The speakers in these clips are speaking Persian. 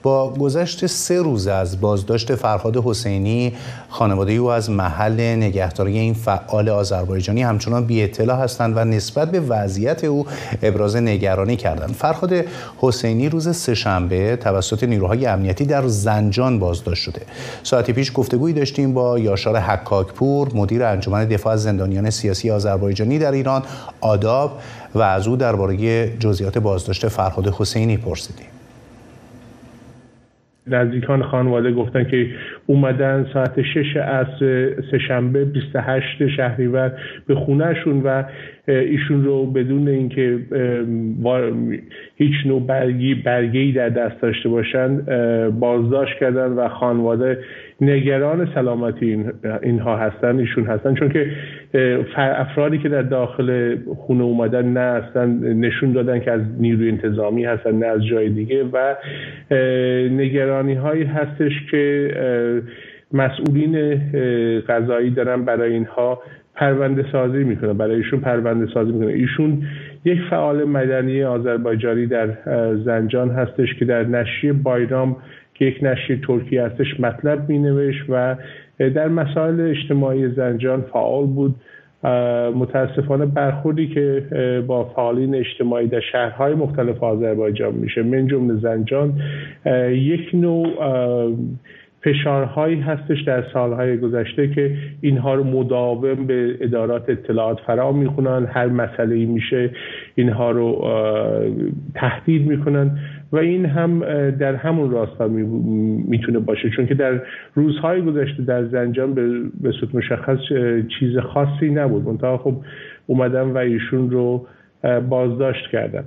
با گذشت 3 روز از بازداشت فرهاد حسینی، خانواده او از محل نگهداری این فعال آذربایجانی همچنان بی اطلاع هستند و نسبت به وضعیت او ابراز نگرانی کردند. فرهاد حسینی روز سه‌شنبه توسط نیروهای امنیتی در زنجان بازداشت شده. ساعتی پیش گفتگویی داشتیم با یاشار حکاکپور، مدیر انجمن دفاع از زندانیان سیاسی آذربایجانی در ایران، آداب، و از او درباره جزئیات بازداشت فرهاد حسینی پرسیدیم. نزدیکان خانواده گفتن که اومدن ساعت 6 عصر سه‌شنبه 28 شهریور به خونهشون و ایشون رو بدون اینکه هیچ نوع برگه‌ای در دست داشته باشن بازداشت کردن و خانواده نگران سلامتی اینها هستن، ایشون هستن، چون که افرادی که در داخل خونه اومدن نه اصلا نشون دادن که از نیروی انتظامی هستن نه از جای دیگه و نگرانی هایی هستش که مسئولین قضایی دارن برای اینها پرونده سازی میکنه، برای ایشون پرونده سازی میکنه. ایشون یک فعال مدنی آذربایجانی در زنجان هستش که در نشریه بایرام که یک نشریه ترکی هستش مطلب مینوشت و در مسائل اجتماعی زنجان فعال بود. متاسفانه برخوردی که با فعالین اجتماعی در شهرهای مختلف آذربایجان میشه من جمله زنجان یک نوع فشارهایی هستش در سالهای گذشته که اینها رو مداوم به ادارات اطلاعات فرا میخونن، هر مسئله‌ای میشه اینها رو تهدید میکنن و این هم در همون راستا میتونه باشه، چون که در روزهای گذشته در زنجان به صورت مشخص چیز خاصی نبود، منتها خب اومدن و ایشون رو بازداشت کردن.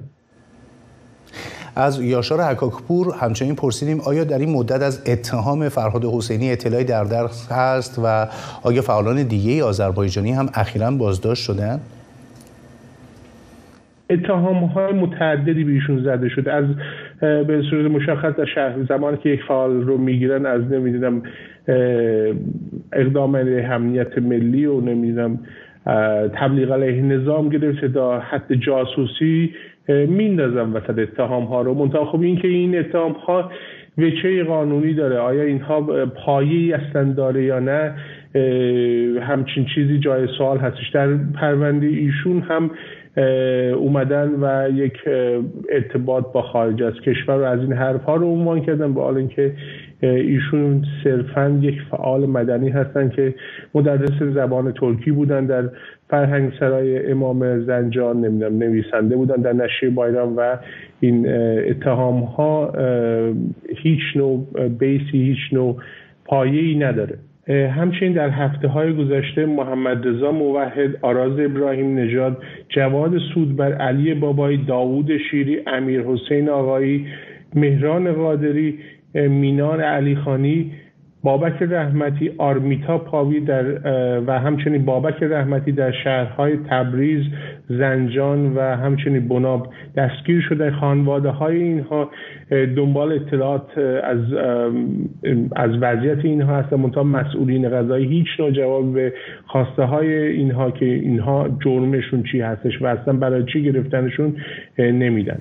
از یاشار حکاکپور همچنین پرسیدیم آیا در این مدت از اتهام فرهاد حسینی اطلاعی در دست هست و آیا فعالان دیگه آذربایجانی هم اخیراً بازداشت شدن؟ اتهام‌های متعددی به ایشون زده شده، از به صورت مشخص در شهر زمانی که یک فعال رو میگیرن از نمیدونم اقدام علیه امنیت ملی و نمیدونم تبلیغ علیه نظام گرفته تا حد جاسوسی میندازن وسط اتهام ها رو. منتها خب این که این اتهام ها وجه قانونی داره، آیا اینها پایه‌ای اصلا داره یا نه، همچین چیزی جای سوال هستش. در پرونده ایشون هم اومدن و یک ارتباط با خارج از کشور و از این حرف ها رو عنوان کردن، با حال اینکه ایشون صرفاً یک فعال مدنی هستن که مدرس زبان ترکی بودن، در فرهنگ سرای امام زنجان نویسنده بودن در نشریه بایرام و این اتهام ها هیچ نوع بیسی، هیچ نوع پایه‌ای نداره. همچنین در هفته‌های گذشته محمد رضا موحد، آراز ابراهیم نژاد، جواد سودبر، علی بابایی، داوود شیری، امیر حسین آقایی، مهران قادری، مینار علیخانی، بابک رحمتی، آرمیتا پاوی و همچنین بابک رحمتی در شهرهای تبریز، زنجان و همچنین بناب دستگیر شده. خانواده های اینها دنبال اطلاعات از وضعیت اینها هستند، منتها مسئولین قضایی هیچ نوع جواب به خواسته های اینها که اینها جرمشون چی هستش و اصلا برای چی گرفتنشون نمیدن.